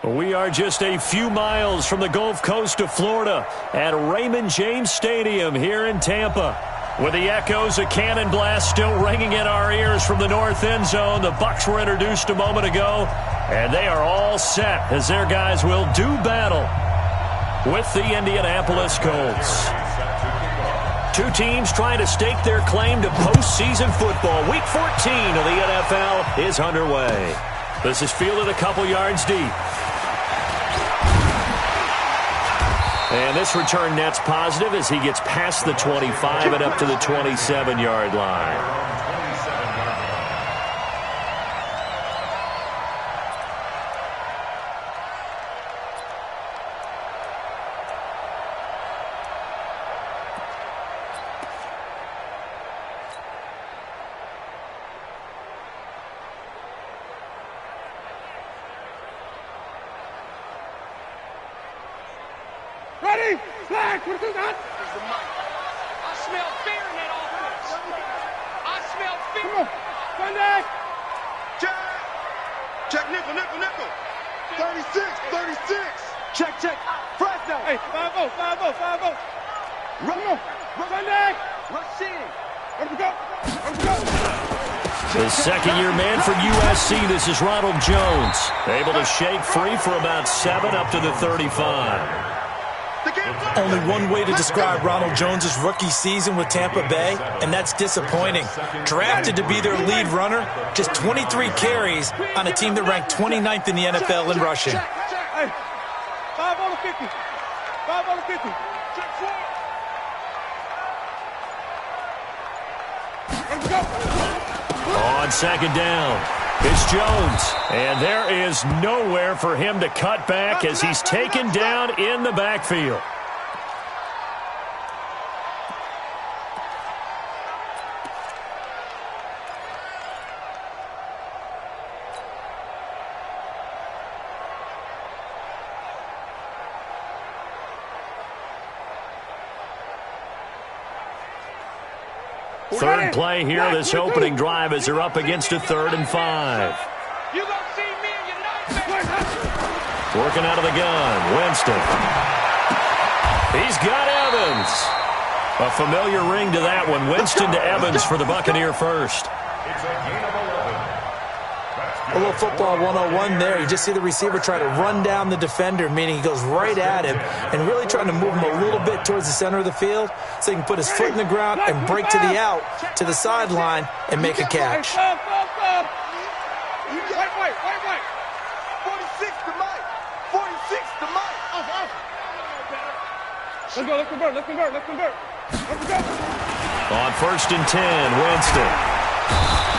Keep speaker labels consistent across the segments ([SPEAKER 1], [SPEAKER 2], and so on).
[SPEAKER 1] We are just a few miles from the Gulf Coast of Florida at Raymond James Stadium here in Tampa. With the echoes of cannon blast still ringing in our ears from the north end zone, the Bucs were introduced a moment ago, and they are all set as their guys will do battle with the Indianapolis Colts. Two teams trying to stake their claim to postseason football. Week 14 of the NFL is underway. This is fielded a couple yards deep. And this return net's positive as he gets past the 25 and up to the 27-yard line.
[SPEAKER 2] Ready? Flag! What is that? I smell fear in that offense. I smell fear. Come on. Sunday.
[SPEAKER 3] Check nickel. 36. Check. Fresno.
[SPEAKER 2] Hey, 5-0. Run. Sunday.
[SPEAKER 3] Rush in.
[SPEAKER 2] Let me go.
[SPEAKER 1] The second-year man from USC, this is Ronald Jones. Able to shake free for about 7 up to the 35.
[SPEAKER 4] Only one way to describe Ronald Jones' rookie season with Tampa Bay, and that's disappointing. Drafted to be their lead runner, just 23 carries on a team that ranked 29th in the NFL in rushing.
[SPEAKER 2] Hey, 5 on the 50. 5 on the 50. Check 4. Let's go.
[SPEAKER 1] On second down, it's Jones. And there is nowhere for him to cut back as he's taken down in the backfield. Third play here, this opening drive as they're up against a 3rd and 5.
[SPEAKER 2] You gonna see me and you know.
[SPEAKER 1] Working out of the gun, Winston. He's got Evans. A familiar ring to that one. Winston to Evans for the Buccaneer first.
[SPEAKER 4] A little football 101 there. You just see the receiver try to run down the defender, meaning he goes right at him and really trying to move him a little bit towards the center of the field so he can put his foot in the ground and break to the out, to the sideline, and make a catch.
[SPEAKER 2] Wait.
[SPEAKER 3] 46 to Mike. 46 to Mike.
[SPEAKER 2] Let's convert. Let's go.
[SPEAKER 1] On 1st and 10, Winston.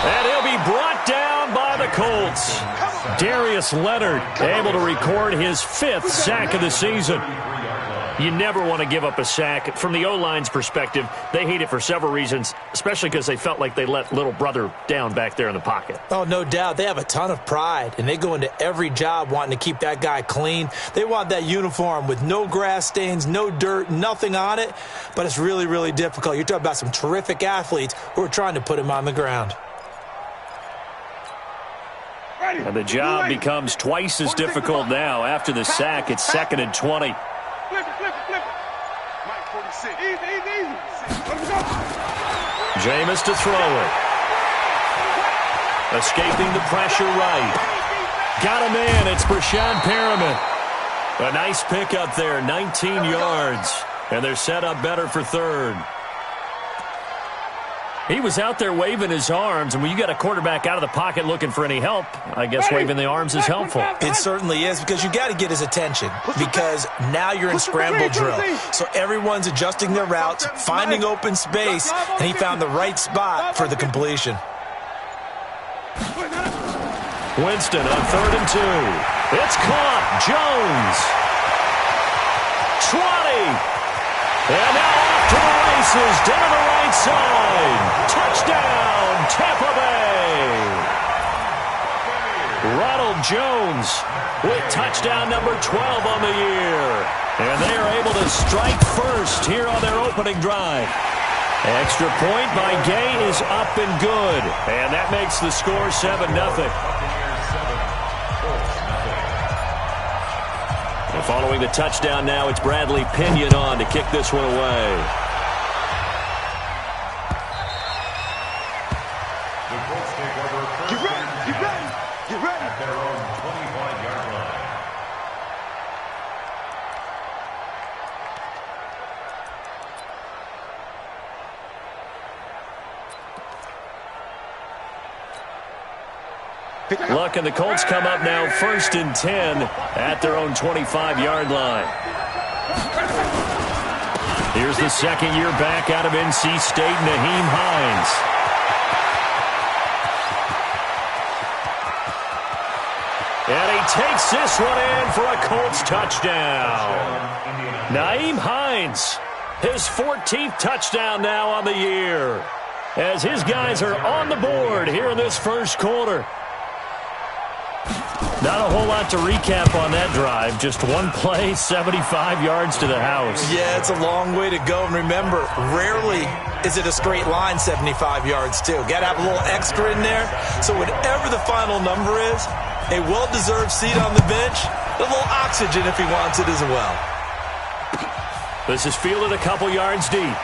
[SPEAKER 1] And he'll be brought down by the Colts. Darius Leonard able to record his 5th sack of the season. You never want to give up a sack. From the O-line's perspective, they hate it for several reasons, especially because they felt like they let little brother down back there in the pocket.
[SPEAKER 4] Oh, no doubt. They have a ton of pride, and they go into every job wanting to keep that guy clean. They want that uniform with no grass stains, no dirt, nothing on it, but it's really, really difficult. You're talking about some terrific athletes who are trying to put him on the ground.
[SPEAKER 1] And the job becomes twice as difficult now. After the sack, it's 2nd and 20.
[SPEAKER 2] Flip it.
[SPEAKER 3] Mike 46.
[SPEAKER 2] Easy. Let's go.
[SPEAKER 1] Jameis to throw it. Escaping the pressure right. Got him in. It's Brashad Perriman. A nice pickup there, 19 yards. And they're set up better for 3rd. He was out there waving his arms, and when you got a quarterback out of the pocket looking for any help, I guess waving the arms is helpful.
[SPEAKER 4] It certainly is, because you got to get his attention, because now you're in scramble drill. So everyone's adjusting their routes, finding open space, and he found the right spot for the completion.
[SPEAKER 1] Winston on 3rd and 2. It's caught. Jones. 20. And now off to the races, down the right side. Touchdown, Tampa Bay. Ronald Jones with touchdown number 12 on the year. And they are able to strike first here on their opening drive. Extra point by Gay is up and good. And that makes the score 7-0. And following the touchdown now, it's Bradley Pinion on to kick this one away.
[SPEAKER 3] Get ready.
[SPEAKER 5] At their own 25-yard line.
[SPEAKER 1] Look, and the Colts come up now 1st and 10 at their own 25-yard line. Here's the second-year back out of NC State, Nyheim Hines. And he takes this one in for a Colts touchdown. Nyheim Hines, his 14th touchdown now on the year, as his guys are on the board here in this first quarter. Not a whole lot to recap on that drive. Just one play, 75 yards to the house.
[SPEAKER 4] Yeah, it's a long way to go. And remember, rarely is it a straight line 75 yards, too. Got to have a little extra in there. So whatever the final number is, a well-deserved seat on the bench, a little oxygen if he wants it as well.
[SPEAKER 1] This is fielded a couple yards deep.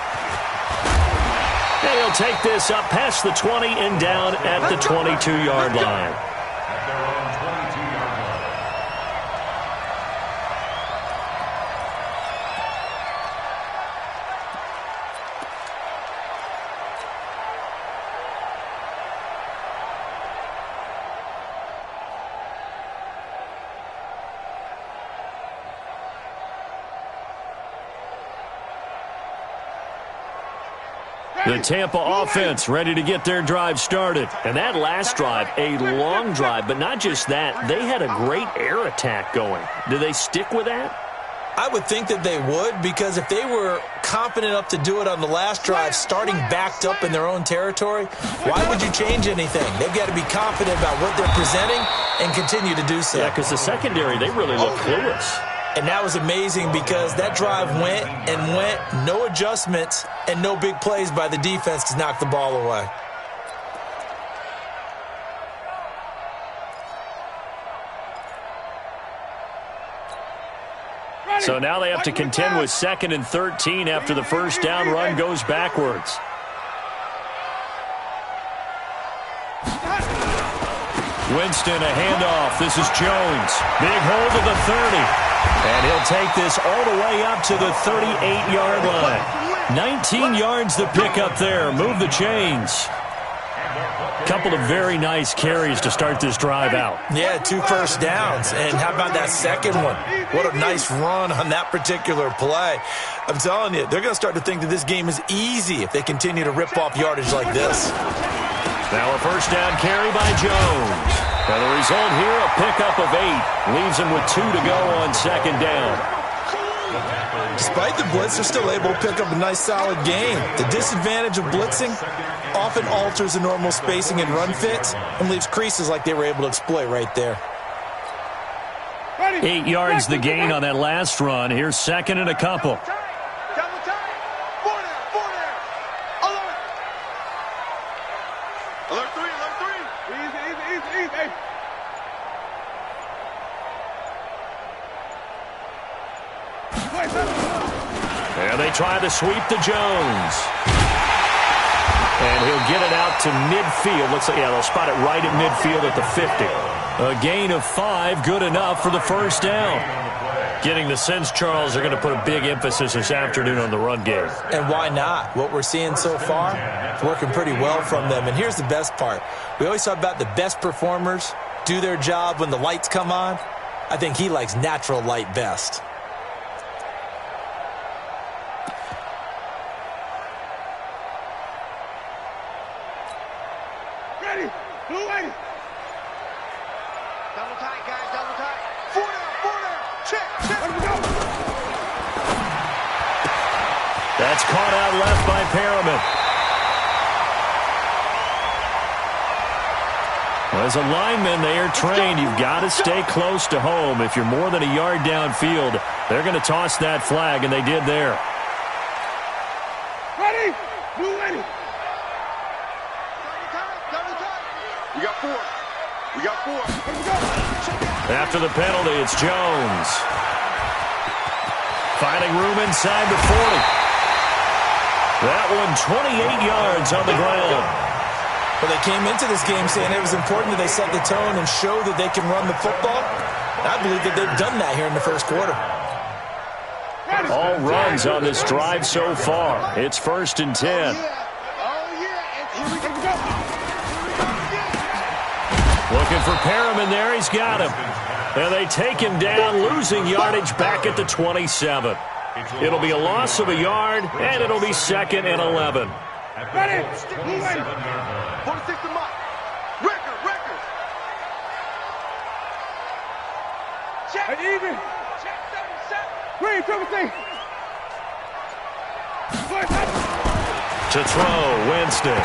[SPEAKER 1] And he'll take this up past the 20 and down at the 22-yard line.
[SPEAKER 5] At their own 22-yard line.
[SPEAKER 1] The Tampa offense ready to get their drive started. And that last drive, a long drive, but not just that. They had a great air attack going. Do they stick with that?
[SPEAKER 4] I would think that they would, because if they were confident enough to do it on the last drive, starting backed up in their own territory, why would you change anything? They've got to be confident about what they're presenting and continue to do so.
[SPEAKER 1] Yeah, because the secondary, they really look clueless.
[SPEAKER 4] And that was amazing because that drive went and went, no adjustments, and no big plays by the defense to knock the ball away.
[SPEAKER 1] So now they have to contend with 2nd and 13 after the first down run goes backwards. Winston, a handoff. This is Jones. Big hold of the 30. And he'll take this all the way up to the 38-yard line. 19 yards to pick up there. Move the chains. Couple of very nice carries to start this drive out.
[SPEAKER 4] Yeah, 2 first downs. And how about that second one? What a nice run on that particular play. I'm telling you, they're going to start to think that this game is easy if they continue to rip off yardage like this.
[SPEAKER 1] Now a first down carry by Jones. And the result here, a pickup of 8. Leaves him with 2 to go on 2nd down.
[SPEAKER 4] Despite the blitz, they're still able to pick up a nice, solid gain. The disadvantage of blitzing often alters the normal spacing and run fits and leaves creases like they were able to exploit right there.
[SPEAKER 1] 8 yards the gain on that last run. Here's 2nd and a couple. And they try to sweep to Jones. And he'll get it out to midfield. Looks like, yeah, they'll spot it right at midfield at the 50. A gain of 5, good enough for the first down. Getting the sense, Charles, they're going to put a big emphasis this afternoon on the run game.
[SPEAKER 4] And why not? What we're seeing so far is working pretty well from them. And here's the best part. We always talk about the best performers do their job when the lights come on. I think he likes natural light best.
[SPEAKER 3] Ready. Blue lady. Double tight, guys. Double tight. 4 down. Check. Let him go.
[SPEAKER 1] That's caught out left by Perriman. As a lineman, they are trained. You've got to stay close to home. If you're more than a yard downfield, they're going to toss that flag, and they did there.
[SPEAKER 3] Ready. Blue lady. Double tight. We got 4. Let him go.
[SPEAKER 1] After the penalty, it's Jones. Finding room inside the 40. That one 28 yards on the ground.
[SPEAKER 4] Well, they came into this game saying it was important that they set the tone and show that they can run the football. I believe that they've done that here in the first quarter.
[SPEAKER 1] All runs on this drive so far. It's 1st and 10. Looking for Perriman there. He's got him. And they take him down, losing yardage back at the 27. It'll be a loss of a yard, and it'll be 2nd and 11.
[SPEAKER 3] Ready? 46 to Mike. Record. Check. Even. Check 77. Green, triple.
[SPEAKER 1] To throw, Winston.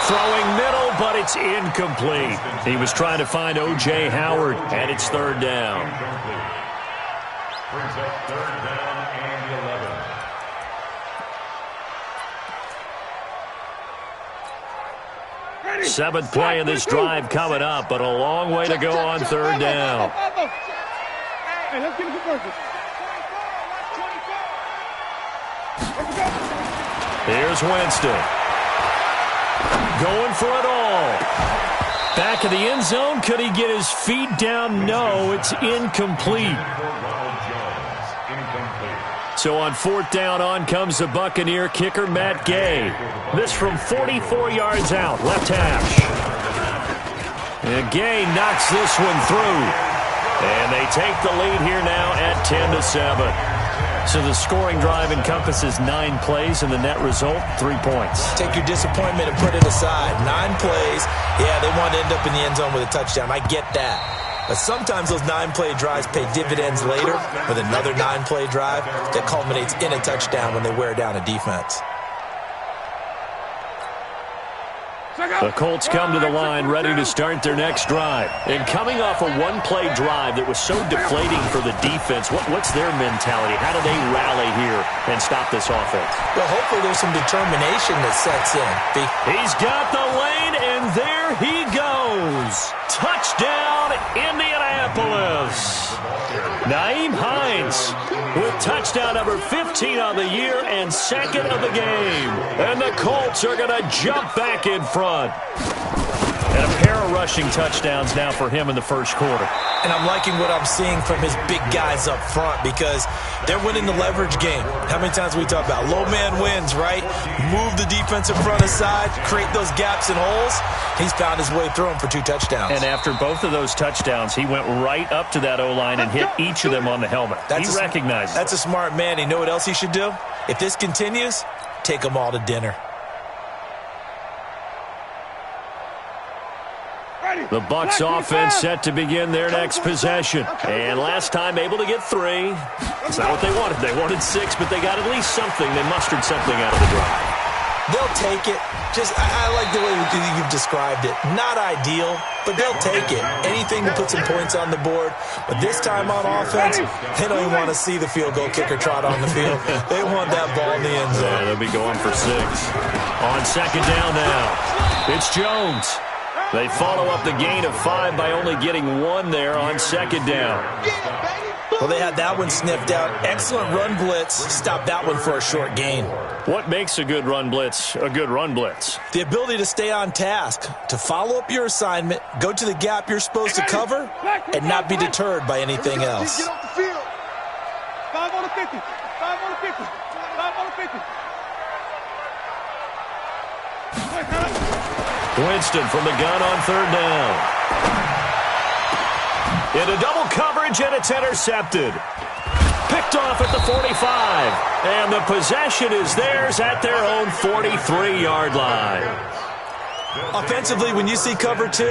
[SPEAKER 1] Throwing middle, but it's incomplete. He was trying to find O.J. Howard, and it's 3rd down.
[SPEAKER 5] Brings up 3rd down and 11.
[SPEAKER 1] 7th play of this drive coming up, but a long way to go on 3rd down.
[SPEAKER 3] Hey, let's get it converted.
[SPEAKER 1] Here's Winston. Going for it all. Back of the end zone. Could he get his feet down? No, it's incomplete. So on 4th down, on comes the Buccaneer kicker, Matt Gay. This from 44 yards out, left hash. And Gay knocks this one through. And they take the lead here now at 10-7. So the scoring drive encompasses 9 plays, and the net result, 3 points.
[SPEAKER 4] Take your disappointment and put it aside. 9 plays. Yeah, they want to end up in the end zone with a touchdown. I get that. But sometimes those 9-play drives pay dividends later with another 9-play drive that culminates in a touchdown when they wear down a defense.
[SPEAKER 1] The Colts come to the line ready to start their next drive. And coming off a 1-play drive that was so deflating for the defense, what's their mentality? How do they rally here and stop this offense?
[SPEAKER 4] Well, hopefully there's some determination that sets in.
[SPEAKER 1] He's got the lane, and there he goes. Touchdown, Indianapolis. Naeem Hines with touchdown number 15 on the year and 2nd of the game. And the Colts are going to jump back in front. And a pair of rushing touchdowns now for him in the first quarter.
[SPEAKER 4] And I'm liking what I'm seeing from his big guys up front because they're winning the leverage game. How many times we talk about low man wins, right? Move the defensive front aside, create those gaps and holes. He's found his way through them for 2 touchdowns.
[SPEAKER 1] And after both of those touchdowns, he went right up to that O-line and hit each of them on the helmet. He recognized
[SPEAKER 4] That's a smart man. You know what else he should do? If this continues, take them all to dinner.
[SPEAKER 1] The Bucs offense set to begin their next possession. And last time able to get 3. That's not what they wanted. They wanted 6, but they got at least something. They mustered something out of the drive.
[SPEAKER 4] They'll take it. I like the way you've described it. Not ideal, but they'll take it. Anything to put some points on the board. But this time on offense, they don't even want to see the field goal kicker trot on the field. They want that ball in the end zone.
[SPEAKER 1] Yeah, they'll be going for 6. On 2nd down now, it's Jones. They follow up the gain of 5 by only getting 1 there on 2nd down.
[SPEAKER 4] Well, they had that one sniffed out. Excellent run blitz. Stopped that one for a short gain.
[SPEAKER 1] What makes a good run blitz a good run blitz?
[SPEAKER 4] The ability to stay on task, to follow up your assignment, go to the gap you're supposed to cover, and not be deterred by anything else.
[SPEAKER 3] Get off the field. 5 on the 50. 5 on the 50. 5 on the 50.
[SPEAKER 1] Winston from the gun on 3rd down. Into double coverage, and it's intercepted. Picked off at the 45. And the possession is theirs at their own 43-yard line.
[SPEAKER 4] Offensively, when you see cover 2,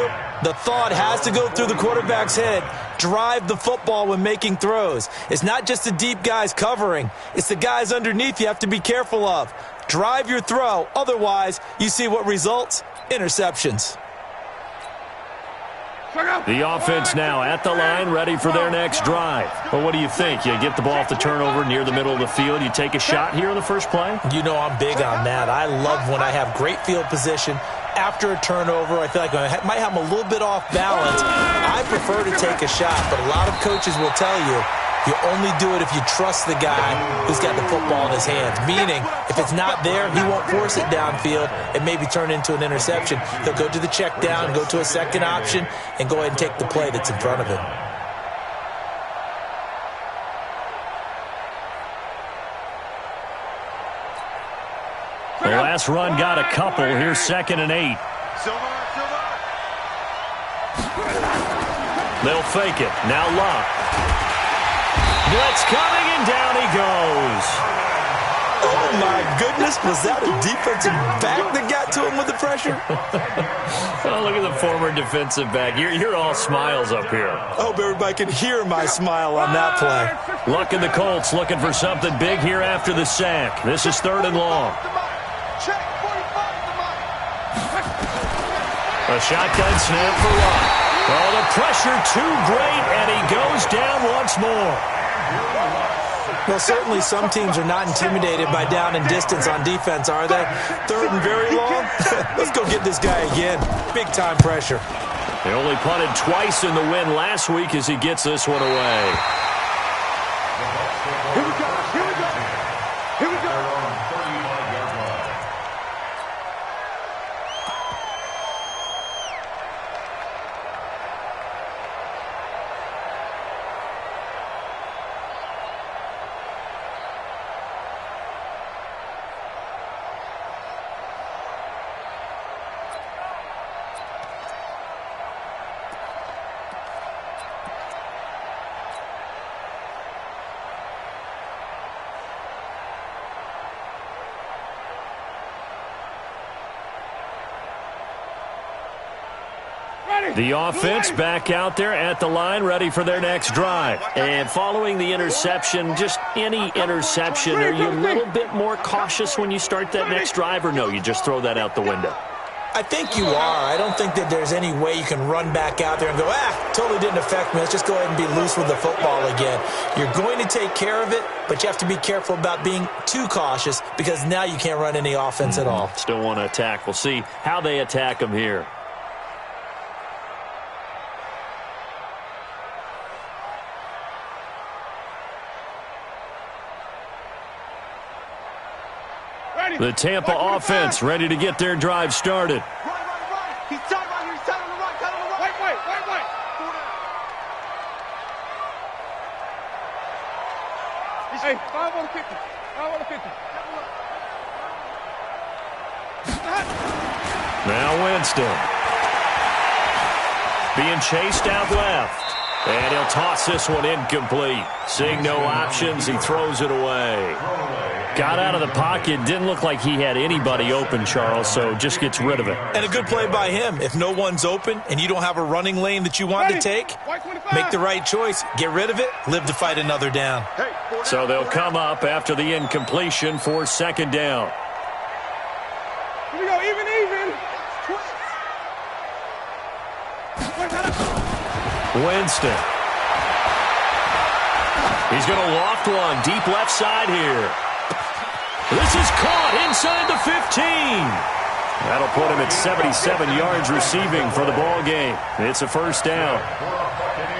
[SPEAKER 4] the thought has to go through the quarterback's head. Drive the football when making throws. It's not just the deep guys covering. It's the guys underneath you have to be careful of. Drive your throw. Otherwise, you see what results? Interceptions.
[SPEAKER 1] The offense now at the line, ready for their next drive. Well, what do you think? You get the ball off the turnover near the middle of the field. You take a shot here in the first play?
[SPEAKER 4] You know I'm big on that. I love when I have great field position. After a turnover, I feel like I might have them a little bit off balance. I prefer to take a shot, but a lot of coaches will tell you, You only do it if you trust the guy who's got the football in his hands. Meaning, if it's not there, he won't force it downfield and maybe turn into an interception. He'll go to the check down, go to a second option, and go ahead and take the play that's in front of him.
[SPEAKER 1] The last run got a couple. Here's 2nd and 8. They'll fake it. Now Luck. Blitz coming, and down he goes.
[SPEAKER 4] Oh, my goodness. Was that a defensive back that got to him with the pressure?
[SPEAKER 1] Oh, look at the former defensive back. You're all smiles up here.
[SPEAKER 4] I hope everybody can hear my smile on that play.
[SPEAKER 1] Luck and the Colts looking for something big here after the sack. This is 3rd and long. A shotgun snap for Luck. Oh, the pressure too great, and he goes down once more.
[SPEAKER 4] Well, certainly some teams are not intimidated by down and distance on defense, are they? 3rd and very long? Let's go get this guy again. Big-time pressure.
[SPEAKER 1] They only punted twice in the win last week as he gets this one away.
[SPEAKER 3] Here we go. Here we go. Here we go.
[SPEAKER 1] The offense back out there at the line, ready for their next drive. And following the interception, just any interception, are you a little bit more cautious when you start that next drive, or no, you just throw that out the window?
[SPEAKER 4] I think you are. I don't think that there's any way you can run back out there and go, totally didn't affect me. Let's just go ahead and be loose with the football again. You're going to take care of it, but you have to be careful about being too cautious because now you can't run any offense at all.
[SPEAKER 1] Still want to attack. We'll see how they attack them here. The Tampa offense ready to get their drive started.
[SPEAKER 3] Right. He's tight right here. He's tight on the right. Tight on the right. Wait. Hey, 5 on the 50. 5 on the 50.
[SPEAKER 1] Now Winston. Being chased out left. And he'll toss this one incomplete. Seeing no options, he throws it away. Got out of the pocket. Didn't look like he had anybody open, Charles, so just gets rid of it.
[SPEAKER 4] And a good play by him. If no one's open and you don't have a running lane that you want to take, make the right choice. Get rid of it. Live to fight another down.
[SPEAKER 1] So they'll come up after the incompletion for 2nd down.
[SPEAKER 3] Here we go. Even.
[SPEAKER 1] Winston. He's going to loft one deep left side here. This is caught inside the 15. That'll put him at 77 yards receiving for the ball game. It's a 1st down.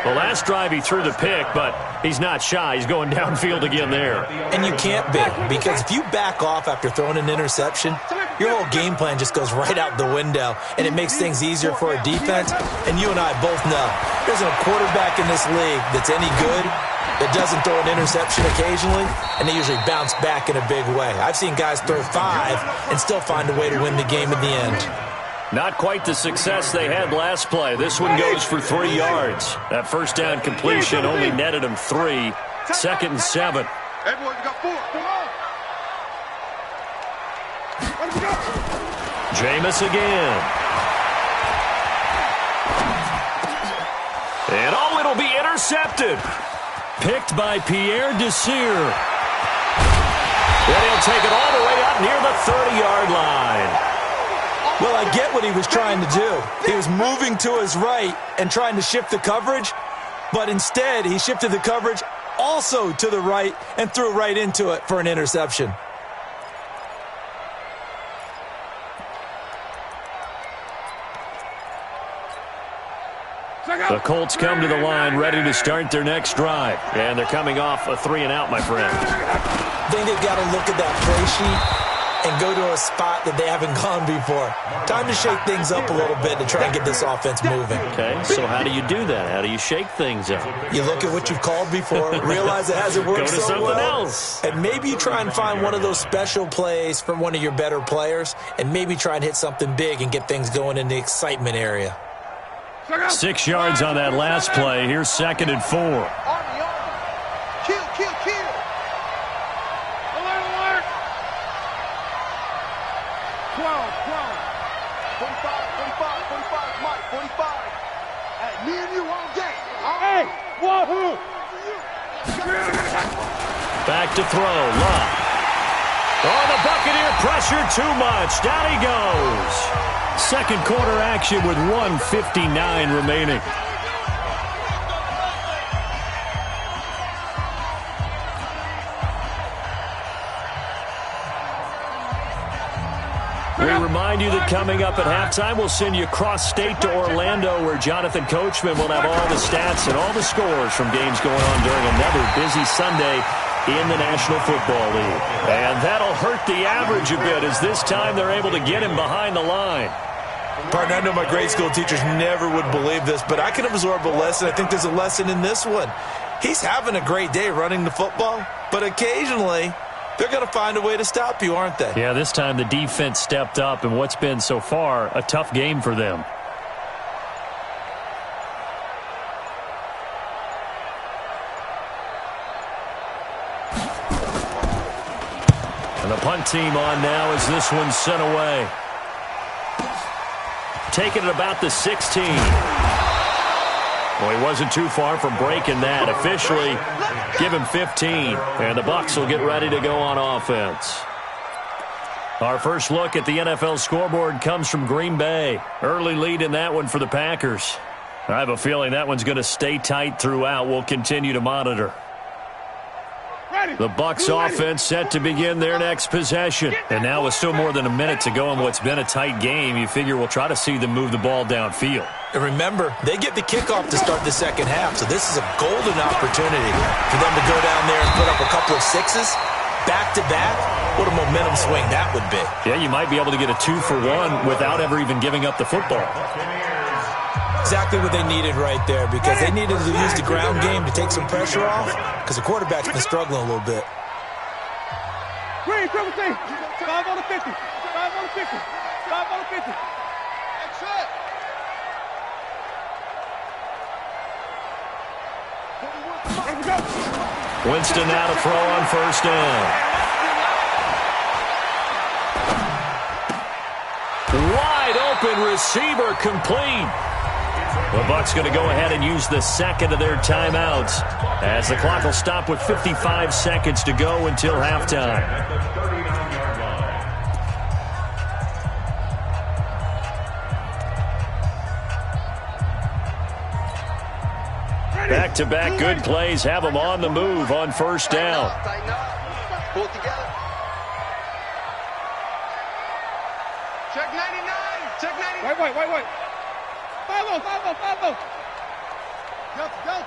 [SPEAKER 1] The last drive he threw the pick, but he's not shy. He's going downfield again there.
[SPEAKER 4] And you can't be, because if you back off after throwing an interception, your whole game plan just goes right out the window, and it makes things easier for a defense. And you and I both know there's a quarterback in this league that's any good that doesn't throw an interception occasionally, and they usually bounce back in a big way. I've seen guys throw 5 and still find a way to win the game in the end.
[SPEAKER 1] Not quite the success they had last play. This one goes for 3 yards. That 1st down completion only netted him 3. 2nd and 7.
[SPEAKER 3] Hey, boys, you got 4. Come on. Let's go.
[SPEAKER 1] Jameis again. And it'll be intercepted. Picked by Pierre Desir. And he'll take it all the way up near the 30-yard line.
[SPEAKER 4] Well, I get what he was trying to do. He was moving to his right and trying to shift the coverage, but instead he shifted the coverage also to the right and threw right into it for an interception.
[SPEAKER 1] The Colts come to the line ready to start their next drive. And they're coming off a 3-and-out, my friend.
[SPEAKER 4] I think they've got to look at that play sheet and go to a spot that they haven't gone before. Time to shake things up a little bit to try and get this offense moving.
[SPEAKER 1] Okay, so how do you do that? How do you shake things up?
[SPEAKER 4] You look at what you've called before, realize it hasn't worked
[SPEAKER 1] Go to
[SPEAKER 4] so
[SPEAKER 1] something
[SPEAKER 4] well,
[SPEAKER 1] else.
[SPEAKER 4] and maybe you try and find one of those special plays from one of your better players, and maybe try and hit something big and get things going in the excitement area.
[SPEAKER 1] 6 yards on that last play. Here's 2nd and 4.
[SPEAKER 2] Army. Kill. Alert. 12. 45, Mike, 45. Hey, me and you all day. Hey, wahoo!
[SPEAKER 1] Back to throw. Love. Oh, the Buccaneer pressure too much. Down he goes. Second quarter action with 1:59 remaining. We remind you that coming up at halftime, we'll send you cross-state to Orlando, where Jonathan Coachman will have all the stats and all the scores from games going on during another busy Sunday in the National Football League. And that'll hurt the average a bit, as this time they're able to get him behind the line.
[SPEAKER 4] Partner, I know my grade school teachers never would believe this, but I can absorb a lesson. I think there's a lesson in this one. He's having a great day running the football, but occasionally they're going to find a way to stop you, aren't they?
[SPEAKER 1] Yeah, this time the defense stepped up in what's been so far a tough game for them. And the punt team on now as this one's sent away. Taking it about the 16. Well, he wasn't too far from breaking that. Officially, give him 15. And the Bucs will get ready to go on offense. Our first look at the NFL scoreboard comes from Green Bay. Early lead in that one for the Packers. I have a feeling that one's going to stay tight throughout. We'll continue to monitor. The Bucs offense set to begin their next possession. And now with still more than a minute to go in what's been a tight game, you figure we'll try to see them move the ball downfield.
[SPEAKER 4] And remember, they get the kickoff to start the second half, so this is a golden opportunity for them to go down there and put up a couple of sixes back-to-back. What a momentum swing that would be.
[SPEAKER 1] Yeah, you might be able to get a 2-for-1 without ever even giving up the football.
[SPEAKER 4] Exactly what they needed right there, because they needed to use the ground game to take some pressure off, because the quarterback's been struggling a little bit.
[SPEAKER 3] Green, triple T. 5 on the 50. 5 on the 50. 5 on the 50. That's it.
[SPEAKER 1] Winston now to throw on first down. Wide open receiver complete. The Bucs going to go ahead and use the second of their timeouts as the clock will stop with 55 seconds to go until halftime. Back-to-back good plays have them on the move on first down.
[SPEAKER 2] Pull it together. Check 99. Check 99.
[SPEAKER 3] Wait. 5-0. Delta.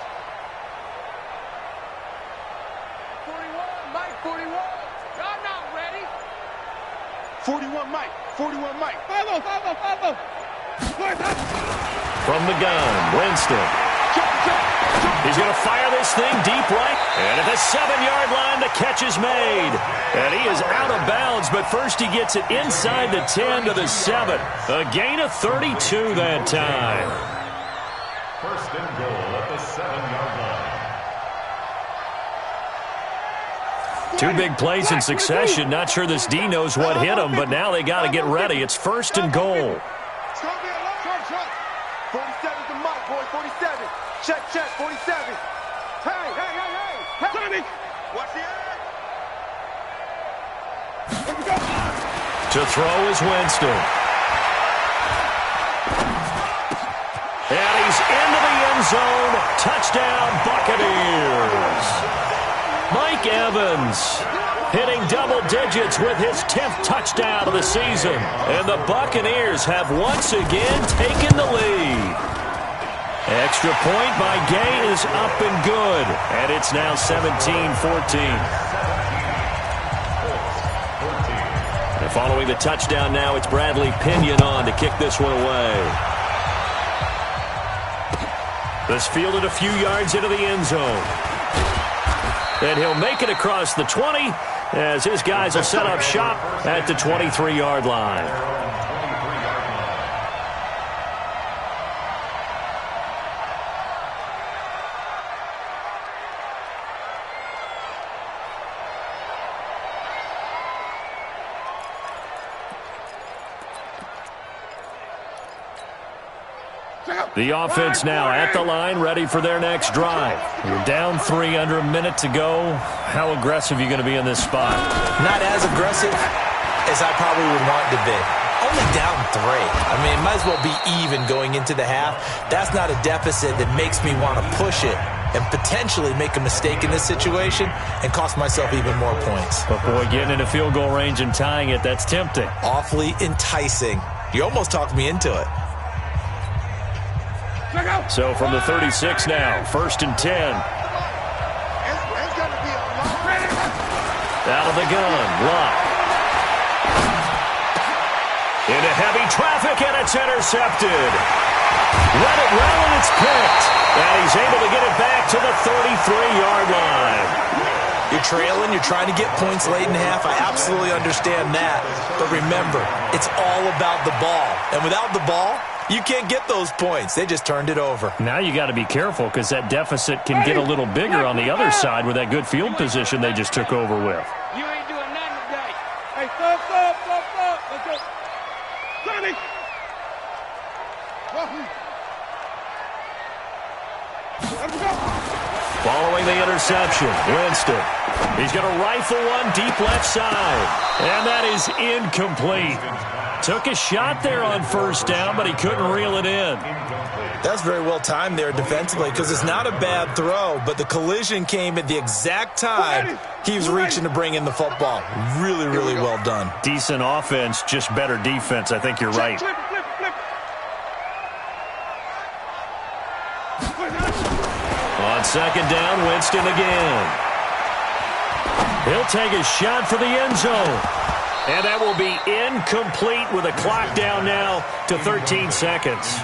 [SPEAKER 2] 41, Mike, 41. Y'all not ready. 41, Mike.
[SPEAKER 3] 5-0.
[SPEAKER 1] From the gun, Winston. He's going to fire this thing deep right. And at the 7-yard line, the catch is made. And he is out of bounds, but first he gets it inside the 10 to the 7. A gain of 32 that time.
[SPEAKER 5] First and goal at the 7-yard line.
[SPEAKER 1] Two big plays in succession. Not sure this D knows what hit him, but now they got to get ready. It's first and goal.
[SPEAKER 2] Short. 47 to Mike, boy, 47. Check, 47. Hey.
[SPEAKER 3] Tommy.
[SPEAKER 2] Watch the end.
[SPEAKER 1] To throw is Winston. And he's into the end zone. Touchdown, Buccaneers. Mike Evans hitting double digits with his 10th touchdown of the season. And the Buccaneers have once again taken the lead. Extra point by Gay is up and good. And it's now 17-14. And following the touchdown now, it's Bradley Pinion on to kick this one away. This fielded a few yards into the end zone. And he'll make it across the 20 as his guys will set up shop at the 23-yard line. The offense now at the line, ready for their next drive. You're down 3 under a minute to go. How aggressive are you going to be in this spot?
[SPEAKER 4] Not as aggressive as I probably would want to be. Only down 3. I mean, it might as well be even going into the half. That's not a deficit that makes me want to push it and potentially make a mistake in this situation and cost myself even more points.
[SPEAKER 1] But, boy, getting into field goal range and tying it, that's tempting.
[SPEAKER 4] Awfully enticing. You almost talked me into it.
[SPEAKER 1] So from the 36 now, 1st and 10. Out of the gun, Luck. Into heavy traffic, and it's intercepted. Let it roll, and it's picked. And he's able to get it back to the 33-yard line.
[SPEAKER 4] You're trailing, you're trying to get points late in half. I absolutely understand that. But remember, it's all about the ball. And without the ball, you can't get those points. They just turned it over.
[SPEAKER 1] Now you got to be careful because that deficit can get a little bigger on the other side with that good field position they just took over with.
[SPEAKER 2] You ain't doing nothing today.
[SPEAKER 3] Hey, stop. Let's go. Johnny. Let's go.
[SPEAKER 1] Following the interception, Winston. He's going to rifle one deep left side. And that is incomplete. Took a shot there on 1st down, but he couldn't reel it in.
[SPEAKER 4] That's very well timed there defensively because it's not a bad throw, but the collision came at the exact time he was reaching to bring in the football. Really, really well done.
[SPEAKER 1] Decent offense, just better defense. I think you're right.
[SPEAKER 3] Flip.
[SPEAKER 1] On 2nd down, Winston again. He'll take a shot for the end zone. And that will be incomplete with a clock down now to 13 seconds.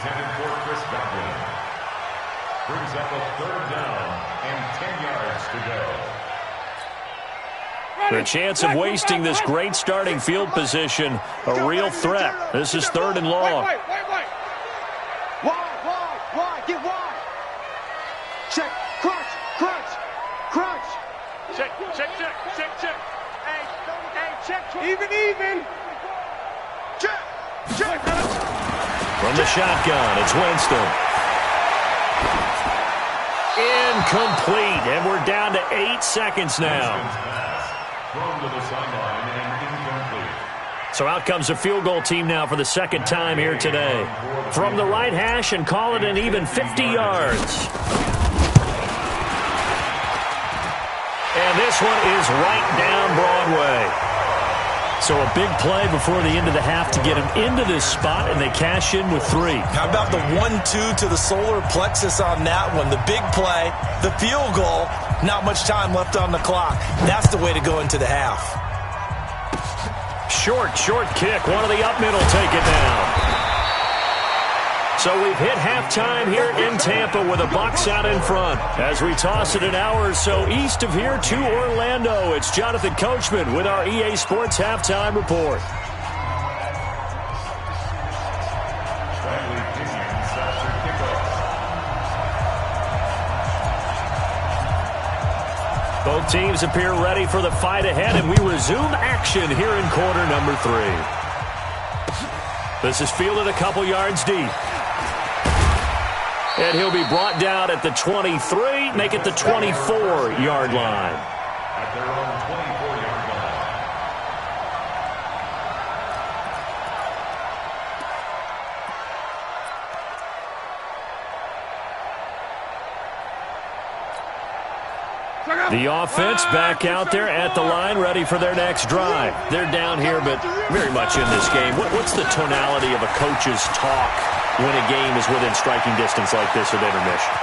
[SPEAKER 5] Brings up a 3rd down and 10 yards to go.
[SPEAKER 1] The chance of wasting this great starting field position, a real threat. This is 3rd and long.
[SPEAKER 2] Wide. Get wide. Check. Crunch. Check. Hey,
[SPEAKER 3] Even.
[SPEAKER 2] check.
[SPEAKER 1] From the shotgun, it's Winston. Incomplete, and we're down to 8 seconds now.
[SPEAKER 5] Thrown to the sideline and incomplete.
[SPEAKER 1] So out comes the field goal team now for the 2nd time here today. From the right hash and call it an even 50 yards. And this one is right down Broadway. So a big play before the end of the half to get him into this spot, and they cash in with 3.
[SPEAKER 4] How about the 1-2 to the solar plexus on that one? The big play, the field goal, not much time left on the clock. That's the way to go into the half.
[SPEAKER 1] Short kick. One of the up middle take it down. So we've hit halftime here in Tampa with the Bucs out in front. As we toss it an hour or so east of here to Orlando, it's Jonathan Coachman with our EA Sports Halftime Report.
[SPEAKER 5] Bradley Pinion sets her kickoff.
[SPEAKER 1] Both teams appear ready for the fight ahead, and we resume action here in quarter number 3. This is fielded a couple yards deep. And he'll be brought down at the 23, make it the 24-yard line.
[SPEAKER 5] At their own 24-yard line.
[SPEAKER 1] The offense back out there at the line, ready for their next drive. They're down here, but very much in this game. What's the tonality of a coach's talk when a game is within striking distance like this at intermission?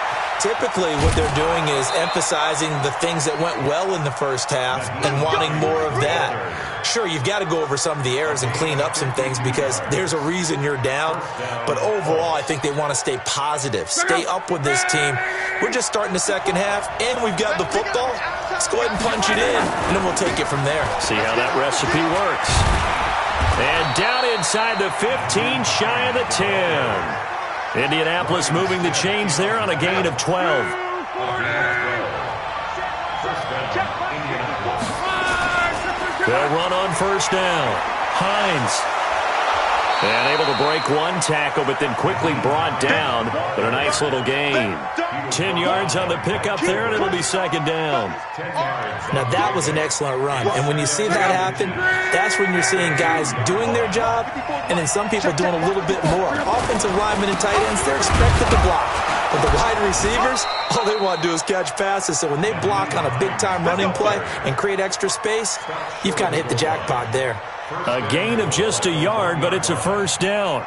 [SPEAKER 4] Typically, what they're doing is emphasizing the things that went well in the first half and wanting more of that. Sure, you've got to go over some of the errors and clean up some things because there's a reason you're down. But overall, I think they want to stay positive, stay up with this team. We're just starting the second half, and we've got the football. Let's go ahead and punch it in, and then we'll take it from there.
[SPEAKER 1] See how that recipe works. And down inside the 15, shy of the 10. Indianapolis moving the chains there on a gain of 12. They'll run on first down. Hines. And able to break one tackle, but then quickly brought down. But a nice little gain. 10 yards on the pickup there, and it'll be second down.
[SPEAKER 4] Now, that was an excellent run. And when you see that happen, that's when you're seeing guys doing their job, and then some people doing a little bit more. Offensive linemen and tight ends, they're expected to block. But the wide receivers, all they want to do is catch passes. So when they block on a big-time running play and create extra space, you've kind of hit the jackpot there.
[SPEAKER 1] A gain of just a yard, but it's a first down.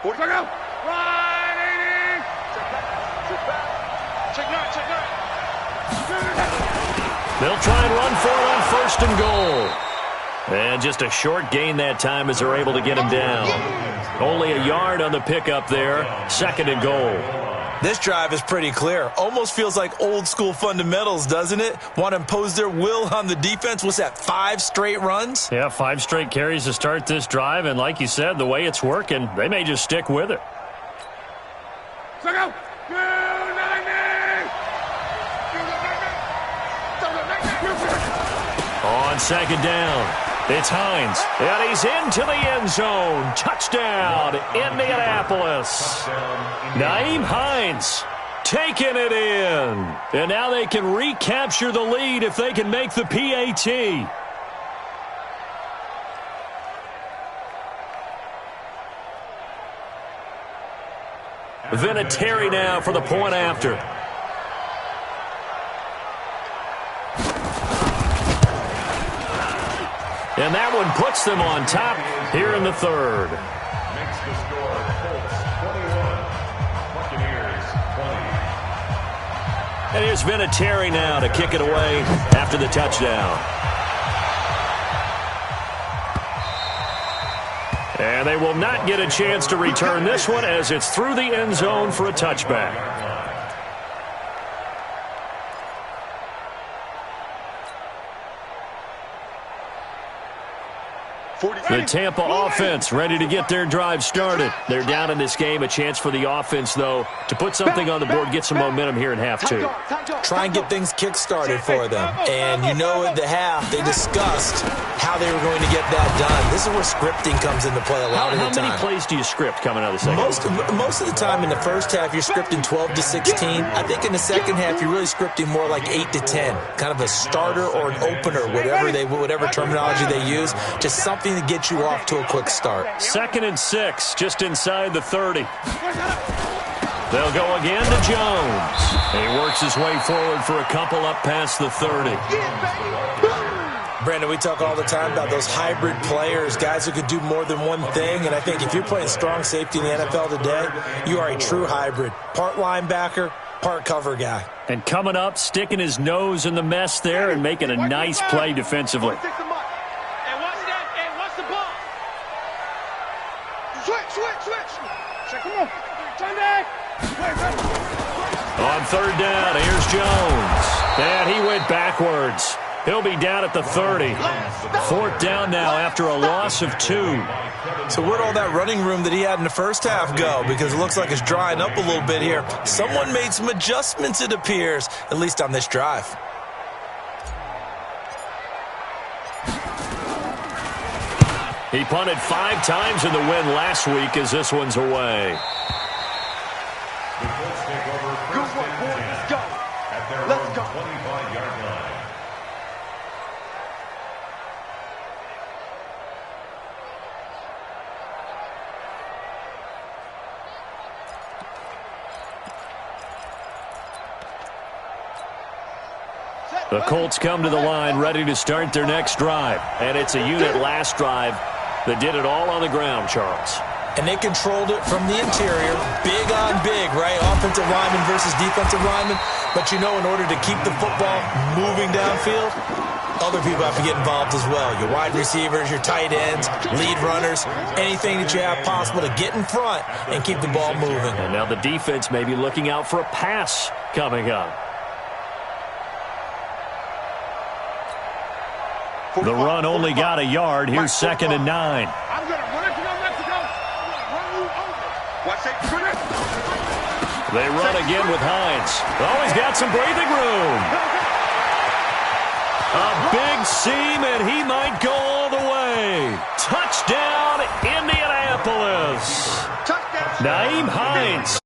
[SPEAKER 2] Check out. Right, 80. Check back. Check right.
[SPEAKER 1] They'll try and run for it on first and goal. And just a short gain that time as they're able to get him down. Only a yard on the pickup there. Second and goal.
[SPEAKER 4] This drive is pretty clear. Almost feels like old school fundamentals, doesn't it? Want to impose their will on the defense. What's that, 5 straight runs?
[SPEAKER 1] Yeah, 5 straight carries to start this drive. And like you said, the way it's working, they may just stick with it. On second down, it's Hines, and he's into the end zone. Touchdown, Indianapolis. Nyheim Hines taking it in. And now they can recapture the lead if they can make the PAT. Vinatieri now for the point after. And that one puts them on top here in the third.
[SPEAKER 5] Makes the score Colts 21, Buccaneers 20.
[SPEAKER 1] And here's Vinatieri now to kick it away after the touchdown. And they will not get a chance to return this one as it's through the end zone for a touchback. The Tampa offense ready to get their drive started. They're down in this game. A chance for the offense, though, to put something on the board, get some momentum here in half 2.
[SPEAKER 4] Try and get things kick-started for them. And you know at the half, they discussed how they were going to get that done. This is where scripting comes into play a lot of the time.
[SPEAKER 1] How many plays do you script coming out of the second?
[SPEAKER 4] Most of the time in the first half, you're scripting 12 to 16. I think in the second half, you're really scripting more like 8 to 10. Kind of a starter or an opener, whatever terminology they use. Just something to get you off to a quick start.
[SPEAKER 1] 2nd and 6, just inside the 30. They'll go again to Jones. He works his way forward for a couple up past the 30.
[SPEAKER 4] Brandon, we talk all the time about those hybrid players, guys who could do more than one thing. And I think if you're playing strong safety in the NFL today, you are a true hybrid. Part linebacker, part cover guy.
[SPEAKER 1] And coming up, sticking his nose in the mess there and making a nice play defensively. On third down, here's Jones. And he went backwards. He'll be down at the 30. 4th down now after a loss of 2.
[SPEAKER 4] So where'd all that running room that he had in the first half go? Because it looks like it's drying up a little bit here. Someone made some adjustments, it appears, at least on this drive.
[SPEAKER 1] He punted 5 times in the win last week as this one's away.
[SPEAKER 5] The Colts take over first and 10 at their own 25-yard line.
[SPEAKER 1] The Colts come to the line ready to start their next drive. And it's a unit last drive that did it all on the ground, Charles.
[SPEAKER 4] And they controlled it from the interior, big on big, right? Offensive lineman versus defensive lineman. But you know, in order to keep the football moving downfield, other people have to get involved as well. Your wide receivers, your tight ends, lead runners, anything that you have possible to get in front and keep the ball moving.
[SPEAKER 1] And now the defense may be looking out for a pass coming up. The run only got a yard. Here's 2nd and 9.
[SPEAKER 3] I'm going to run it to Mexico. Run you over. Watch it.
[SPEAKER 1] They run again with Hines. Oh, he's got some breathing room. A big seam, and he might go all the way. Touchdown, Indianapolis. Nyheim Hines